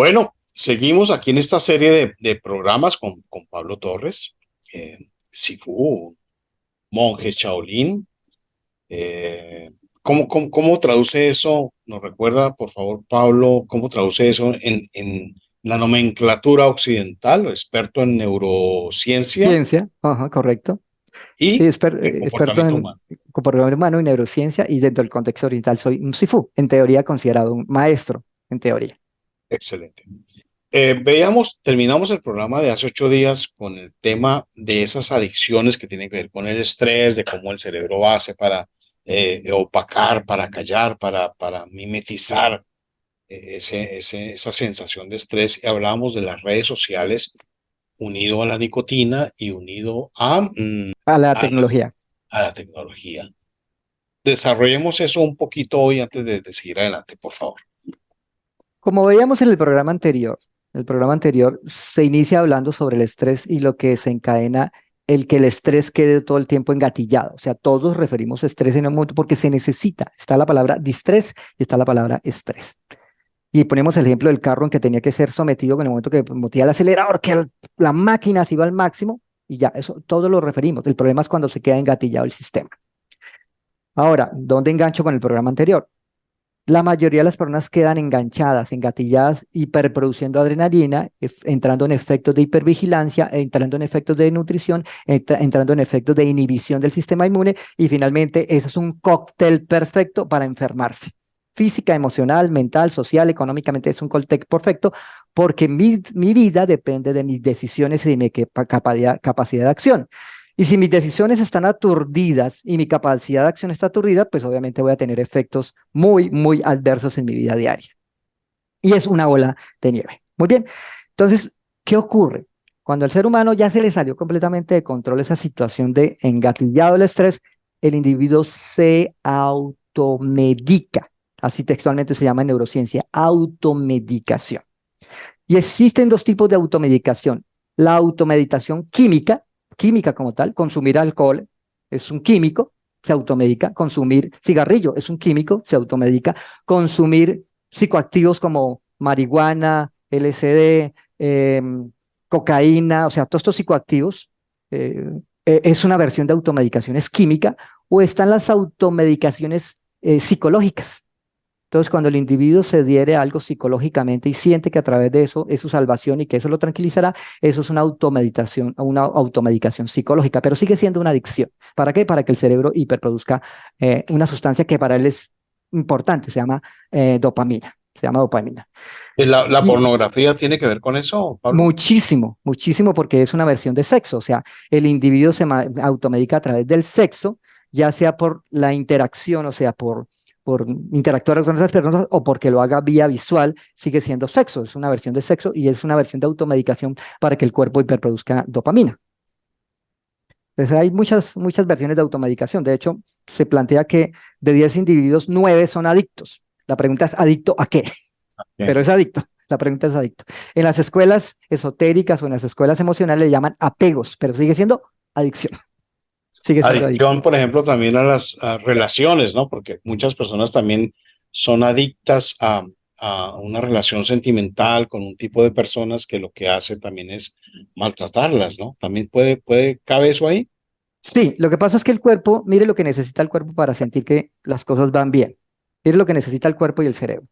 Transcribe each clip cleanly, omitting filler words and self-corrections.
Bueno, seguimos aquí en esta serie de programas con Pablo Torres, Sifu, monje Shaolin. eh, ¿cómo traduce eso? ¿Nos recuerda, por favor, Pablo, cómo traduce eso en la nomenclatura occidental, experto en neurociencia Ciencia, ajá, correcto. Sí, y en experto comportamiento en humano? comportamiento humano y neurociencia, y dentro del contexto oriental soy un Sifu, en teoría considerado un maestro, en teoría. Excelente. Terminamos el programa de hace 8 días con el tema de esas adicciones que tienen que ver con el estrés, de cómo el cerebro hace para opacar, para callar, para mimetizar esa sensación de estrés. Y hablábamos de las redes sociales unido a la nicotina y unido A la a, tecnología. a la tecnología. Desarrollemos eso un poquito hoy antes de seguir adelante, por favor. Como veíamos en el programa anterior se inicia hablando sobre el estrés y lo que desencadena el que el estrés quede todo el tiempo engatillado. O sea, todos referimos a estrés en un momento porque se necesita. Está la palabra distrés y está la palabra estrés. Y ponemos el ejemplo del carro en que tenía que ser sometido en el momento que metía el acelerador, que la máquina se iba al máximo y ya, eso todo lo referimos. El problema es cuando se queda engatillado el sistema. Ahora, ¿dónde engancho con el programa anterior? La mayoría de las personas quedan enganchadas, engatilladas, hiperproduciendo adrenalina, entrando en efectos de hipervigilancia, entrando en efectos de nutrición, entrando en efectos de inhibición del sistema inmune y finalmente ese es un cóctel perfecto para enfermarse. Física, emocional, mental, social, económicamente es un cóctel perfecto porque mi vida depende de mis decisiones y de mi capacidad de acción. Y si mis decisiones están aturdidas y mi capacidad de acción está aturdida, pues obviamente voy a tener efectos muy, muy adversos en mi vida diaria. Y es una bola de nieve. Muy bien. Entonces, ¿qué ocurre? Cuando al ser humano ya se le salió completamente de control esa situación de engatillado el estrés, el individuo se automedica. Así textualmente se llama en neurociencia, automedicación. Y existen dos tipos de automedicación. La automedicación química, química como tal, consumir alcohol es un químico, se automedica, consumir cigarrillo es un químico, se automedica, consumir psicoactivos como marihuana, LSD, cocaína, o sea, todos estos psicoactivos, es una versión de automedicación, es química, o están las automedicaciones psicológicas. Entonces, cuando el individuo se adhiere a algo psicológicamente y siente que a través de eso es su salvación y que eso lo tranquilizará, eso es una automedicación psicológica, pero sigue siendo una adicción. ¿Para qué? Para que el cerebro hiperproduzca una sustancia que para él es importante, se llama dopamina. Se llama dopamina. ¿La Y pornografía tiene que ver con eso, Pablo? muchísimo, muchísimo porque es una versión de sexo. O sea, el individuo se automedica a través del sexo, ya sea por la interacción, o sea, por interactuar con otras personas o porque lo haga vía visual, sigue siendo sexo. Es una versión de sexo y es una versión de automedicación para que el cuerpo hiperproduzca dopamina. Entonces, hay muchas, muchas versiones de automedicación. De hecho, se plantea que de 10 individuos, 9 son adictos. La pregunta es, ¿adicto a qué? Bien. Pero es adicto. La pregunta es adicto. En las escuelas esotéricas o en las escuelas emocionales le llaman apegos, pero sigue siendo adicción. Sigue siendo adicto. Adicción, por ejemplo, también a las relaciones, ¿no? Porque muchas personas también son adictas a una relación sentimental con un tipo de personas que lo que hace también es maltratarlas, ¿no? También cabe eso ahí. Sí, lo que pasa es que el cuerpo, mire lo que necesita el cuerpo para sentir que las cosas van bien. Mire lo que necesita el cuerpo y el cerebro.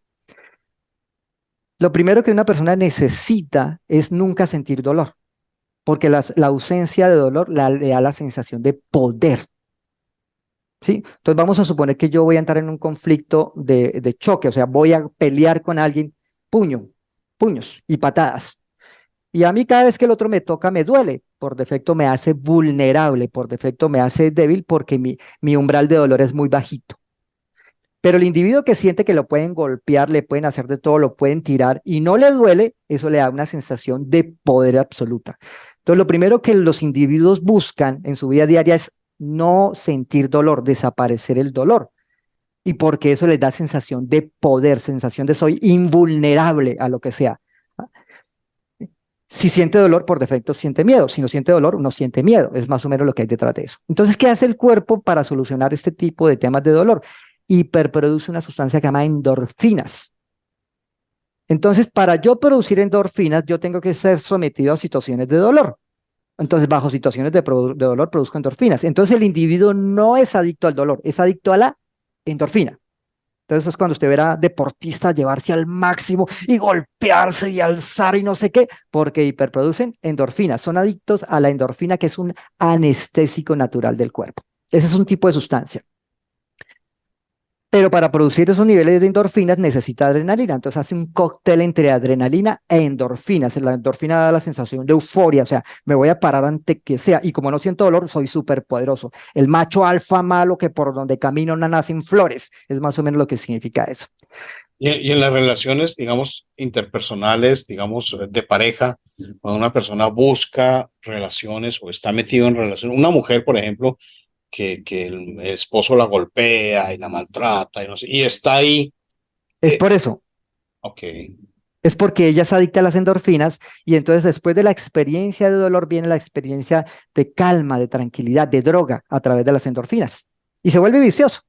Lo primero que una persona necesita es nunca sentir dolor, porque la ausencia de dolor le da la sensación de poder. ¿Sí? Entonces vamos a suponer que yo voy a entrar en un conflicto de choque, o sea, voy a pelear con alguien, puño, puños y patadas. Y a mí cada vez que el otro me toca me duele, por defecto me hace vulnerable, por defecto me hace débil porque mi umbral de dolor es muy bajito. Pero el individuo que siente que lo pueden golpear, le pueden hacer de todo, lo pueden tirar y no le duele, eso le da una sensación de poder absoluta. Entonces, lo primero que los individuos buscan en su vida diaria es no sentir dolor, desaparecer el dolor. Y porque eso les da sensación de poder, sensación de soy invulnerable a lo que sea. Si siente dolor, por defecto siente miedo. Si no siente dolor, no siente miedo. Es más o menos lo que hay detrás de eso. Entonces, ¿qué hace el cuerpo para solucionar este tipo de temas de dolor? Hiperproduce una sustancia que se llama endorfinas. Entonces, para yo producir endorfinas, yo tengo que ser sometido a situaciones de dolor. Entonces, bajo situaciones de dolor, produzco endorfinas. Entonces, el individuo no es adicto al dolor, es adicto a la endorfina. Entonces, es cuando usted verá deportistas llevarse al máximo y golpearse y alzar y no sé qué, porque hiperproducen endorfinas. Son adictos a la endorfina, que es un anestésico natural del cuerpo. Ese es un tipo de sustancia. Pero para producir esos niveles de endorfinas necesita adrenalina. Entonces hace un cóctel entre adrenalina e endorfinas. La endorfina da la sensación de euforia, o sea, me voy a parar ante que sea. Y como no siento dolor, soy súper poderoso. El macho alfa malo que por donde camino no nacen flores. Es más o menos lo que significa eso. Y en las relaciones, digamos, interpersonales, digamos, de pareja, cuando una persona busca relaciones o está metido en relaciones, una mujer, por ejemplo, que el esposo la golpea y la maltrata y no sé, y está ahí, Es eh, por eso. ok, Es porque ella es adicta a las endorfinas y entonces después de la experiencia de dolor viene la experiencia de calma, de tranquilidad, de droga a través de las endorfinas. Y se vuelve vicioso,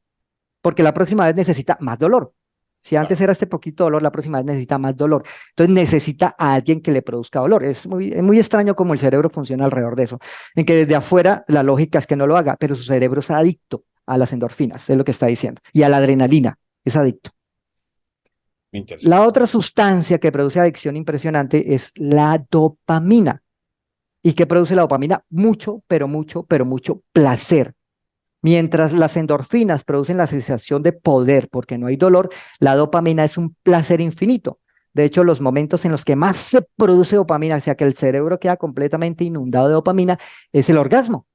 porque la próxima vez necesita más dolor. Si antes claro. era este poquito dolor, la próxima vez necesita más dolor. Entonces necesita a alguien que le produzca dolor. Es muy extraño cómo el cerebro funciona alrededor de eso, en que desde afuera la lógica es que no lo haga, pero su cerebro es adicto a las endorfinas, es lo que está diciendo, y a la adrenalina, es adicto. La Interesante. otra sustancia que produce adicción impresionante es la dopamina. ¿Y qué produce la dopamina? Mucho, pero mucho, pero mucho placer. Mientras las endorfinas producen la sensación de poder porque no hay dolor, la dopamina es un placer infinito. De hecho, los momentos en los que más se produce dopamina, o sea que el cerebro queda completamente inundado de dopamina, es el orgasmo.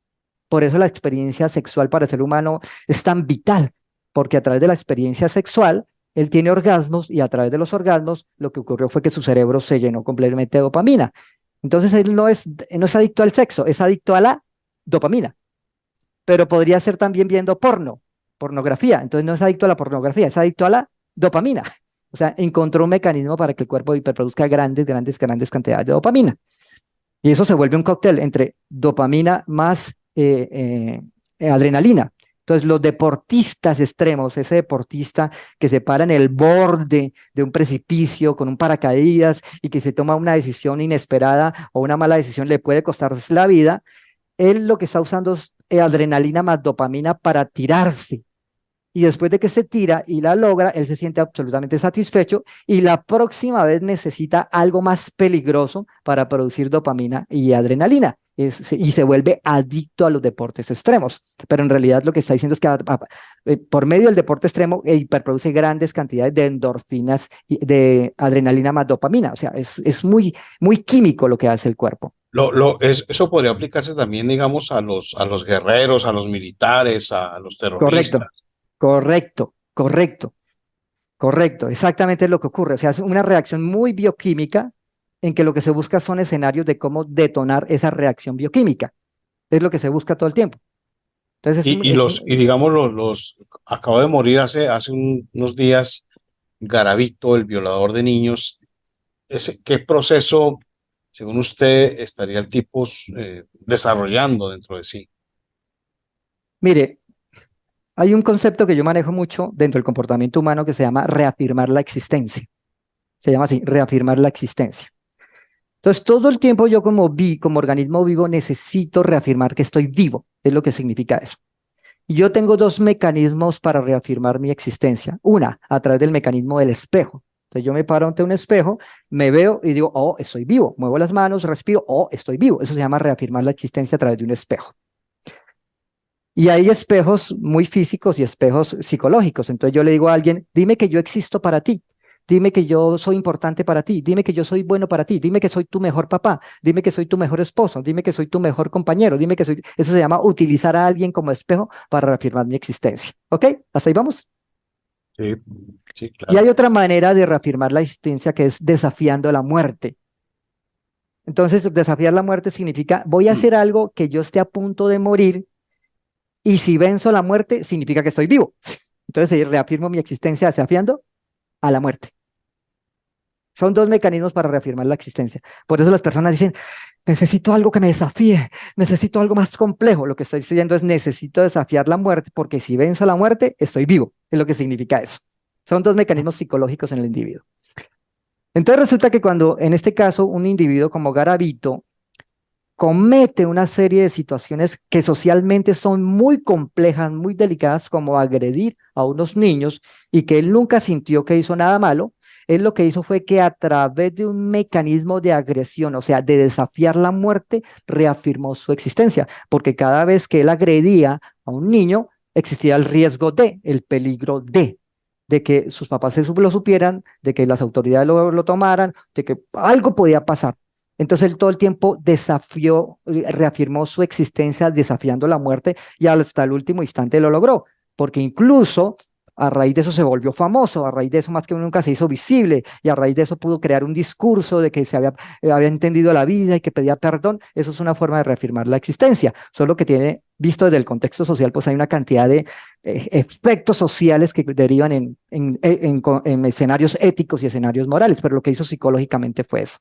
Por eso la experiencia sexual para el ser humano es tan vital, porque a través de la experiencia sexual, él tiene orgasmos y a través de los orgasmos lo que ocurrió fue que su cerebro se llenó completamente de dopamina. Entonces él no es adicto al sexo, es adicto a la dopamina, pero podría ser también viendo pornografía. Entonces no es adicto a la pornografía, es adicto a la dopamina. O sea, encontró un mecanismo para que el cuerpo hiperproduzca grandes cantidades de dopamina. Y eso se vuelve un cóctel entre dopamina más adrenalina. Entonces, los deportistas extremos, ese deportista que se para en el borde de un precipicio con un paracaídas y que se toma una decisión inesperada o una mala decisión le puede costar la vida, él lo que está usando es adrenalina más dopamina para tirarse y después de que se tira y la logra, él se siente absolutamente satisfecho y la próxima vez necesita algo más peligroso para producir dopamina y adrenalina. Y se vuelve adicto a los deportes extremos. Pero en realidad lo que está diciendo es que por medio del deporte extremo hiperproduce grandes cantidades de endorfinas y de adrenalina más dopamina. O sea, es muy, muy químico lo que hace el cuerpo. Eso podría aplicarse también, digamos, a los guerreros, a los militares, a los Correcto, terroristas. correcto, correcto. Correcto, exactamente es lo que ocurre. O sea, es una reacción muy bioquímica en que lo que se busca son escenarios de cómo detonar esa reacción bioquímica. Es lo que se busca todo el tiempo. Entonces, Y digamos, acabo de morir hace unos días, Garavito, el violador de niños. ¿Qué proceso, según usted, estaría el tipo desarrollando dentro de sí? mire, hay un concepto que yo manejo mucho dentro del comportamiento humano que se llama reafirmar la existencia. Se llama así, reafirmar la existencia. Entonces, todo el tiempo yo como organismo vivo, necesito reafirmar que estoy vivo. Es lo que significa eso. Y yo tengo dos mecanismos para reafirmar mi existencia. Una, a través del mecanismo del espejo. Entonces yo me paro ante un espejo, me veo y digo, oh, estoy vivo. Muevo las manos, respiro, oh, estoy vivo. Eso se llama reafirmar la existencia a través de un espejo. Y hay espejos muy físicos y espejos psicológicos. Entonces yo le digo a alguien, dime que yo existo para ti. Dime que yo soy importante para ti, dime que yo soy bueno para ti, dime que soy tu mejor papá, dime que soy tu mejor esposo, dime que soy tu mejor compañero, dime que soy... Eso se llama utilizar a alguien como espejo para reafirmar mi existencia. ¿Ok? ¿Hasta ahí vamos? Sí, sí, Y hay claro. otra manera de reafirmar la existencia que es desafiando la muerte. Entonces, desafiar la muerte significa, voy a hacer algo que yo esté a punto de morir y si venzo la muerte, significa que estoy vivo. Entonces, reafirmo mi existencia desafiando a la muerte. Son dos mecanismos para reafirmar la existencia. Por eso las personas dicen, necesito algo que me desafíe, necesito algo más complejo. Lo que estoy diciendo es, necesito desafiar la muerte, porque si venzo la muerte, estoy vivo. Es lo que significa eso. Son dos mecanismos psicológicos en el individuo. Entonces resulta que cuando, en este caso, un individuo como Garavito comete una serie de situaciones que socialmente son muy complejas, muy delicadas, como agredir a unos niños y que él nunca sintió que hizo nada malo, él lo que hizo fue que a través de un mecanismo de agresión, o sea, de desafiar la muerte, reafirmó su existencia, porque cada vez que él agredía a un niño, existía el riesgo de, el peligro de que sus papás lo supieran, de que las autoridades lo tomaran, de que algo podía pasar. Entonces él todo el tiempo desafió, reafirmó su existencia desafiando la muerte y hasta el último instante lo logró, porque incluso a raíz de eso se volvió famoso, a raíz de eso más que nunca se hizo visible y a raíz de eso pudo crear un discurso de que había entendido la vida y que pedía perdón. Eso es una forma de reafirmar la existencia, solo que tiene, visto desde el contexto social, pues hay una cantidad de efectos sociales que derivan en escenarios éticos y escenarios morales, pero lo que hizo psicológicamente fue eso.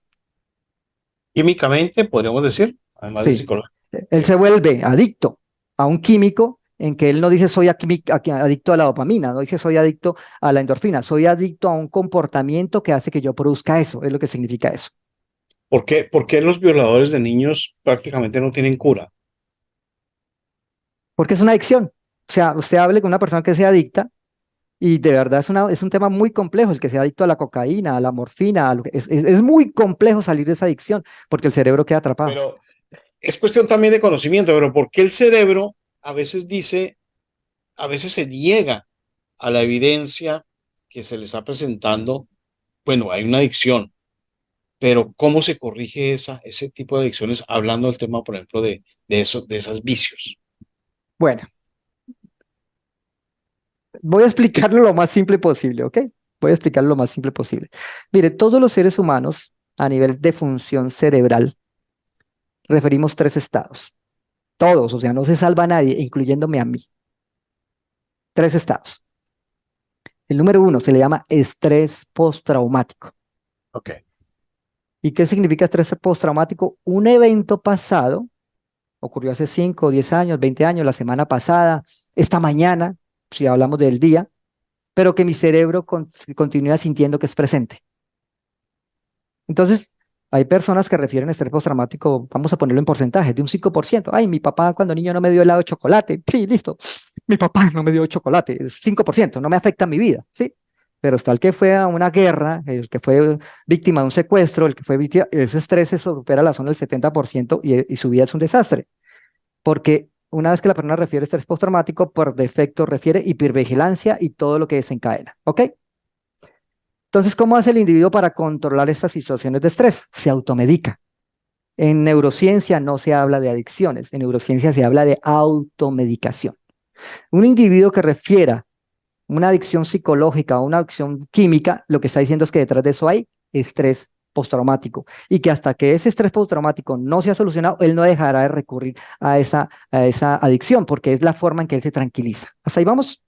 Químicamente, podríamos decir, además de Sí, psicológico. él se vuelve adicto a un químico en que él no dice soy adicto a la dopamina, no dice soy adicto a la endorfina, soy adicto a un comportamiento que hace que yo produzca eso, es lo que significa eso. Por qué los violadores de niños prácticamente no tienen cura? Porque es una adicción. O sea, usted hable con una persona que sea adicta y de verdad es un tema muy complejo el que sea adicto a la cocaína, a la morfina, es muy complejo salir de esa adicción porque el cerebro queda atrapado. Pero es cuestión también de conocimiento, pero ¿por qué el cerebro a veces dice, a veces se niega a la evidencia que se le está presentando? Bueno, hay una adicción, pero ¿cómo se corrige ese tipo de adicciones hablando del tema, por ejemplo, de eso, de esos vicios? Bueno, voy a explicarlo lo más simple posible, ¿ok? Voy a explicarlo lo más simple posible. Mire, todos los seres humanos a nivel de función cerebral referimos tres estados. Todos, o sea, no se salva a nadie, incluyéndome a mí. Tres estados. El número uno se le llama estrés postraumático. Ok. ¿Y qué significa estrés postraumático? Un evento pasado, ocurrió hace 5, 10 años, 20 años, la semana pasada, esta mañana, si hablamos del día, pero que mi cerebro continúa sintiendo que es presente. Entonces, hay personas que refieren estrés postraumático, vamos a ponerlo en porcentaje, de un 5%. Ay, mi papá cuando niño no me dio helado de chocolate. Sí, listo. Mi papá no me dio chocolate. Es 5%, no me afecta mi vida, ¿sí? Pero está el que fue a una guerra, el que fue víctima de un secuestro, el que fue víctima, ese estrés se supera la zona del 70% y su vida es un desastre. Porque una vez que la persona refiere estrés postraumático, por defecto refiere hipervigilancia y todo lo que desencadena, ¿ok? Entonces, ¿cómo hace el individuo para controlar estas situaciones de estrés? Se automedica. En neurociencia no se habla de adicciones, en neurociencia se habla de automedicación. Un individuo que refiera una adicción psicológica o una adicción química, lo que está diciendo es que detrás de eso hay estrés postraumático y que hasta que ese estrés postraumático no se ha solucionado, él no dejará de recurrir a esa adicción porque es la forma en que él se tranquiliza. ¿Hasta ahí vamos?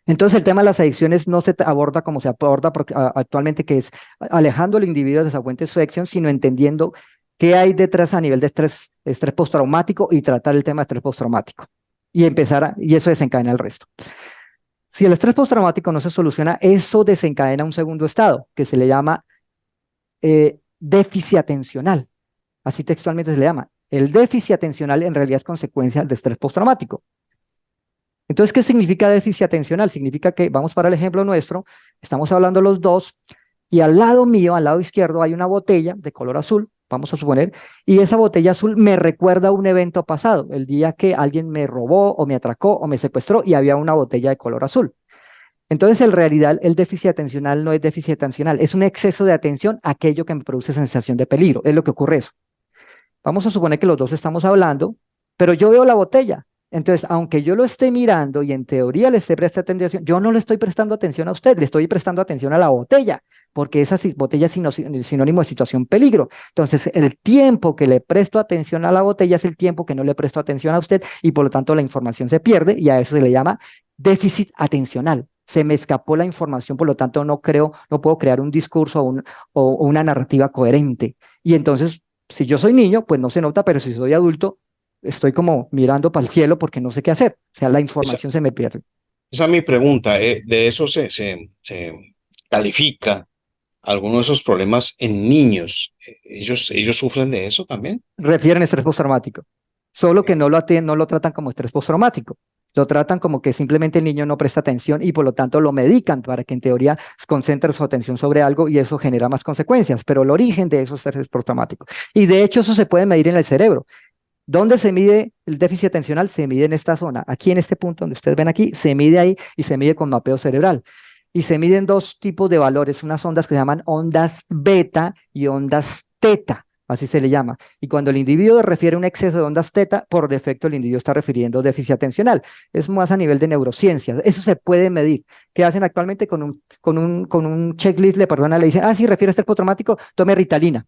Entonces el tema de las adicciones no se aborda como se aborda actualmente, que es alejando al individuo de esa fuente de su adicción, sino entendiendo qué hay detrás a nivel de estrés postraumático y tratar el tema de estrés postraumático. Y eso desencadena el resto. Si el estrés postraumático no se soluciona, eso desencadena un segundo estado que se le llama déficit atencional. Así textualmente se le llama. El déficit atencional en realidad es consecuencia de estrés postraumático. Entonces, ¿qué significa déficit atencional? Significa que, vamos para el ejemplo nuestro, estamos hablando los dos, y al lado mío, al lado izquierdo, hay una botella de color azul, vamos a suponer, y esa botella azul me recuerda un evento pasado, el día que alguien me robó o me atracó o me secuestró y había una botella de color azul. Entonces, en realidad, el déficit atencional no es déficit atencional, es un exceso de atención a aquello que me produce sensación de peligro, es lo que ocurre eso. Vamos a suponer que los dos estamos hablando, pero yo veo la botella. Entonces, aunque yo lo esté mirando y en teoría le esté prestando atención, yo no le estoy prestando atención a usted, le estoy prestando atención a la botella, porque esa botella es sinónimo de situación peligro. Entonces, el tiempo que le presto atención a la botella es el tiempo que no le presto atención a usted y por lo tanto la información se pierde y a eso se le llama déficit atencional. Se me escapó la información, por lo tanto no puedo crear un discurso o una narrativa coherente. Y entonces si yo soy niño, pues no se nota, pero si soy adulto, estoy como mirando para el cielo porque no sé qué hacer. O sea, la Esa, información se me pierde. esa es mi pregunta. De eso se califica alguno de esos problemas en niños. Ellos sufren de eso también. Refieren estrés postraumático, solo que Eh, no lo tratan como estrés postraumático. Lo tratan como que simplemente el niño no presta atención y por lo tanto lo medican para que en teoría concentre su atención sobre algo y eso genera más consecuencias, pero el origen de eso es estrés postraumático. Y de hecho eso se puede medir en el cerebro. ¿Dónde se mide el déficit atencional? Se mide en esta zona. Aquí en este punto donde ustedes ven aquí, se mide ahí y se mide con mapeo cerebral. Y se miden dos tipos de valores, unas ondas que se llaman ondas beta y ondas teta, así se le llama. Y cuando el individuo refiere a un exceso de ondas teta, por defecto el individuo está refiriendo déficit atencional. Es más a nivel de neurociencias. Eso se puede medir. ¿Qué hacen actualmente con un checklist? Le perdonan, le dicen, sí, refiere a estrés postraumático, tome Ritalina.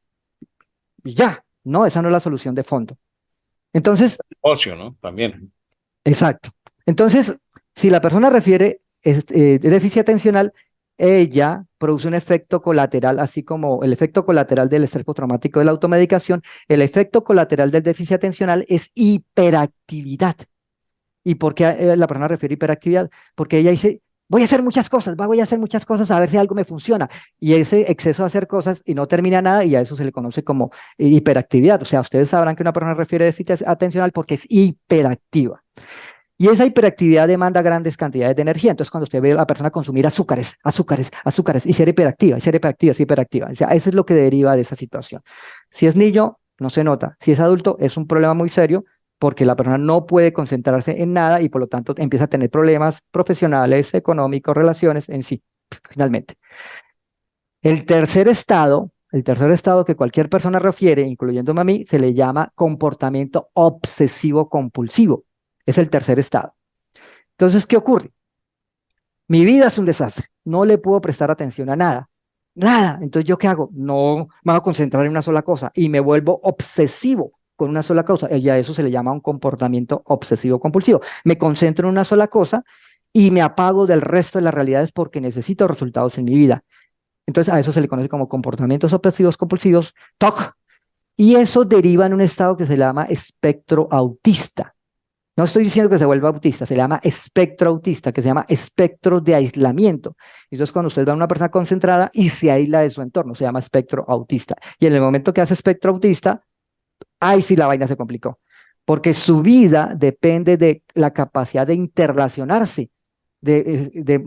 Y ya, no, esa no es la solución de fondo. Entonces, Ocio, ¿no? También. exacto. Entonces, si la persona refiere déficit atencional, ella produce un efecto colateral, así como el efecto colateral del estrés postraumático de la automedicación, el efecto colateral del déficit atencional es hiperactividad. ¿Y por qué la persona refiere hiperactividad? Porque ella dice, voy a hacer muchas cosas, voy a hacer muchas cosas a ver si algo me funciona. Y ese exceso de hacer cosas y no termina nada, y a eso se le conoce como hiperactividad. O sea, ustedes sabrán que una persona refiere déficit atencional porque es hiperactiva. Y esa hiperactividad demanda grandes cantidades de energía. Entonces, cuando usted ve a la persona consumir azúcares, azúcares, azúcares, y ser hiperactiva, y ser hiperactiva, ser hiperactiva. O sea, eso es lo que deriva de esa situación. Si es niño, no se nota. Si es adulto, es un problema muy serio porque la persona no puede concentrarse en nada y por lo tanto empieza a tener problemas profesionales, económicos, relaciones en sí, finalmente. El tercer estado que cualquier persona refiere, incluyéndome a mí, se le llama comportamiento obsesivo compulsivo. Es el tercer estado. Entonces, ¿qué ocurre? Mi vida es un desastre. No le puedo prestar atención a nada. Nada. Entonces, ¿yo qué hago? No me voy a concentrar en una sola cosa y me vuelvo obsesivo con una sola cosa. Y a eso se le llama un comportamiento obsesivo compulsivo. Me concentro en una sola cosa y me apago del resto de las realidades porque necesito resultados en mi vida. Entonces, a eso se le conoce como comportamientos obsesivos compulsivos, TOC, y eso deriva en un estado que se llama espectro autista. No estoy diciendo que se vuelva autista, se le llama espectro autista, que se llama espectro de aislamiento. Entonces, cuando usted ve a una persona concentrada y se aísla de su entorno, se llama espectro autista. Y en el momento que hace espectro autista, ahí sí la vaina se complicó, porque su vida depende de la capacidad de interrelacionarse, de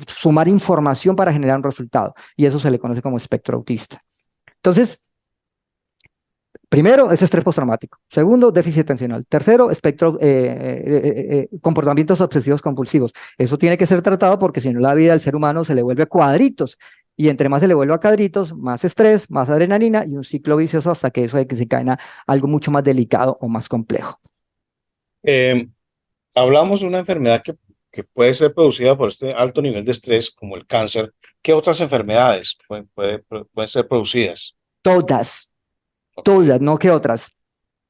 sumar información para generar un resultado. Y eso se le conoce como espectro autista. Entonces, primero es estrés postraumático. Segundo, déficit atencional. Tercero, comportamientos obsesivos compulsivos. Eso tiene que ser tratado porque si no la vida del ser humano se le vuelve cuadritos. Y entre más se le vuelve a cuadritos, más estrés, más adrenalina y un ciclo vicioso hasta que eso desencadena algo mucho más delicado o más complejo. Eh, Hablamos de una enfermedad que puede ser producida por este alto nivel de estrés, como el cáncer. ¿Qué otras enfermedades pueden ser producidas? Todas, Ok, todas, no que otras,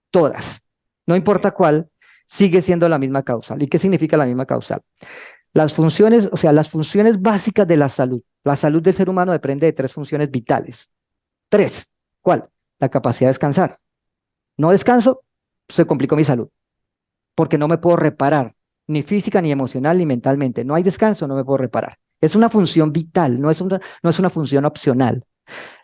todas. No importa cuál, sigue siendo la misma causal. ¿Y qué significa la misma causal? Las funciones, o sea, las funciones básicas de la salud. La salud del ser humano depende de tres funciones vitales. Tres. ¿Cuál? La capacidad de descansar. No descanso, se complicó mi salud, porque no me puedo reparar, ni física, ni emocional, ni mentalmente. No hay descanso, no me puedo reparar. Es una función vital, no es una función opcional.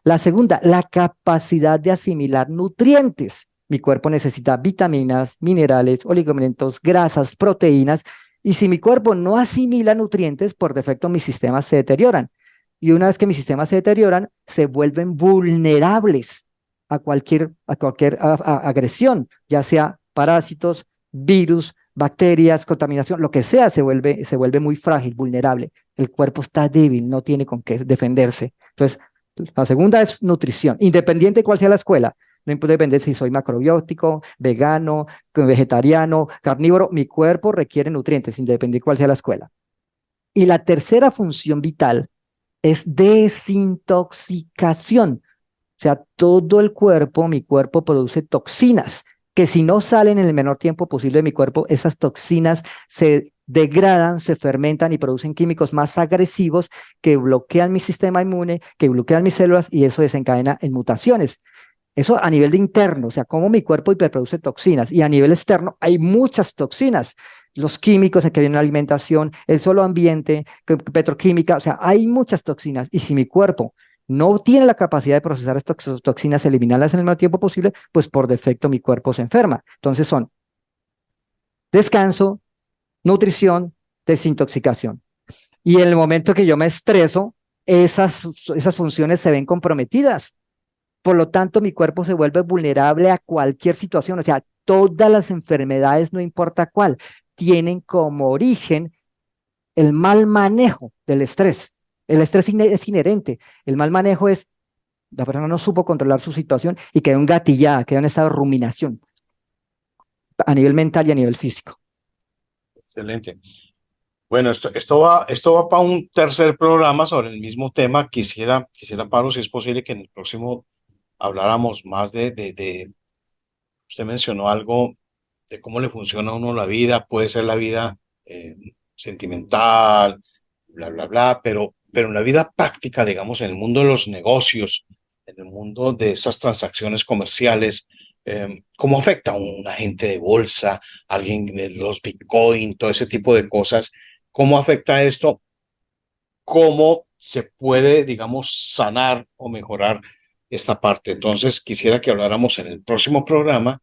La segunda, la capacidad de asimilar nutrientes. Mi cuerpo necesita vitaminas, minerales, oligoelementos, grasas, proteínas, y si mi cuerpo no asimila nutrientes, por defecto mis sistemas se deterioran. Y una vez que mis sistemas se deterioran, se vuelven vulnerables a cualquier agresión, ya sea parásitos, virus, bacterias, contaminación, lo que sea, se vuelve muy frágil, vulnerable. El cuerpo está débil, no tiene con qué defenderse. Entonces, la segunda es nutrición, independiente de cuál sea la escuela. No depende si soy macrobiótico, vegano, vegetariano, carnívoro. Mi cuerpo requiere nutrientes, independiente de cuál sea la escuela. Y la tercera función vital es desintoxicación. O sea, todo el cuerpo, mi cuerpo produce toxinas que si no salen en el menor tiempo posible de mi cuerpo, esas toxinas se degradan, se fermentan y producen químicos más agresivos que bloquean mi sistema inmune, que bloquean mis células y eso desencadena en mutaciones. Eso a nivel de interno, o sea, cómo mi cuerpo hiperproduce toxinas y a nivel externo hay muchas toxinas. Los químicos que vienen en la alimentación, el solo ambiente, petroquímica, o sea, hay muchas toxinas. Y si mi cuerpo no tiene la capacidad de procesar estas toxinas, eliminarlas en el menor tiempo posible, pues por defecto mi cuerpo se enferma. Entonces son descanso, nutrición, desintoxicación. Y en el momento que yo me estreso, esas funciones se ven comprometidas. Por lo tanto, mi cuerpo se vuelve vulnerable a cualquier situación. O sea, todas las enfermedades, no importa cuál, tienen como origen el mal manejo del estrés. El estrés es inherente. El mal manejo es la persona no supo controlar su situación y quedó engatillada, quedó en estado de ruminación a nivel mental y a nivel físico. Excelente. Bueno, esto va para un tercer programa sobre el mismo tema. Quisiera, Pablo, si es posible que en el próximo habláramos más usted mencionó algo de cómo le funciona a uno la vida, puede ser la vida sentimental, bla, bla, bla, pero en la vida práctica, digamos, en el mundo de los negocios, en el mundo de esas transacciones comerciales, ¿cómo afecta a un agente de bolsa, alguien de los Bitcoin, todo ese tipo de cosas? ¿Cómo afecta esto? ¿Cómo se puede, digamos, sanar o mejorar esta parte? Entonces, quisiera que habláramos en el próximo programa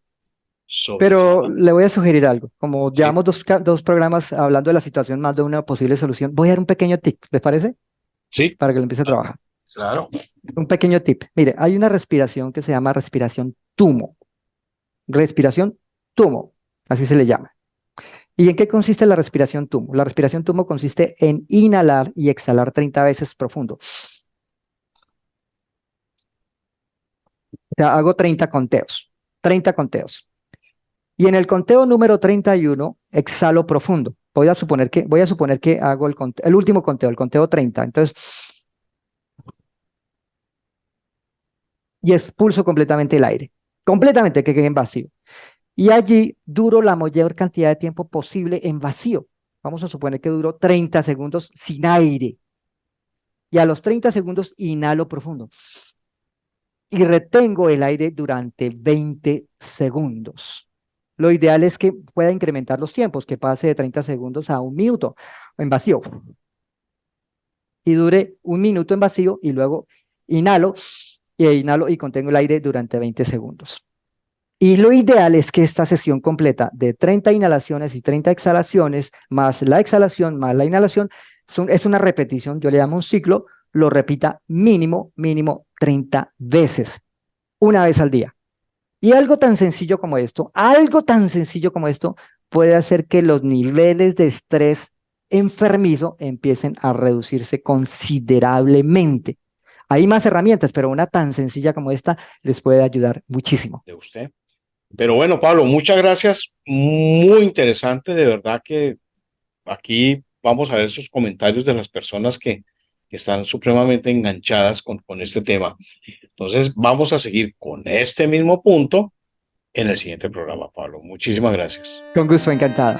sobre el Pero tema. le voy a sugerir algo. Como Sí, llevamos dos programas hablando de la situación más de una posible solución, voy a dar un pequeño tip, ¿les parece? sí, Para que lo empiece a trabajar. claro. Un pequeño tip. Mire, hay una respiración que se llama respiración tumo. Respiración tumo, así se le llama. ¿Y en qué consiste la respiración tumo? La respiración tumo consiste en inhalar y exhalar 30 veces profundo. O sea, hago 30 conteos. 30 conteos. Y en el conteo número 31 exhalo profundo. Voy a suponer que hago el último conteo, el conteo 30. Entonces, y expulso completamente el aire. Completamente, que quede en vacío. Y allí duro la mayor cantidad de tiempo posible en vacío. Vamos a suponer que duro 30 segundos sin aire. Y a los 30 segundos inhalo profundo. Y retengo el aire durante 20 segundos. Lo ideal es que pueda incrementar los tiempos, que pase de 30 segundos a un minuto en vacío. Y dure un minuto en vacío y luego inhalo inhalo y contengo el aire durante 20 segundos. Y lo ideal es que esta sesión completa de 30 inhalaciones y 30 exhalaciones, más la exhalación, más la inhalación, es una repetición, yo le llamo un ciclo, lo repita mínimo 30 veces, una vez al día. Y algo tan sencillo como esto, puede hacer que los niveles de estrés enfermizo empiecen a reducirse considerablemente. Hay más herramientas, pero una tan sencilla como esta les puede ayudar muchísimo. De usted. Pero bueno, Pablo, muchas gracias. Muy interesante, de verdad que aquí vamos a ver sus comentarios de las personas que están supremamente enganchadas con este tema. Entonces, vamos a seguir con este mismo punto en el siguiente programa, Pablo. Muchísimas gracias. Con gusto, encantada.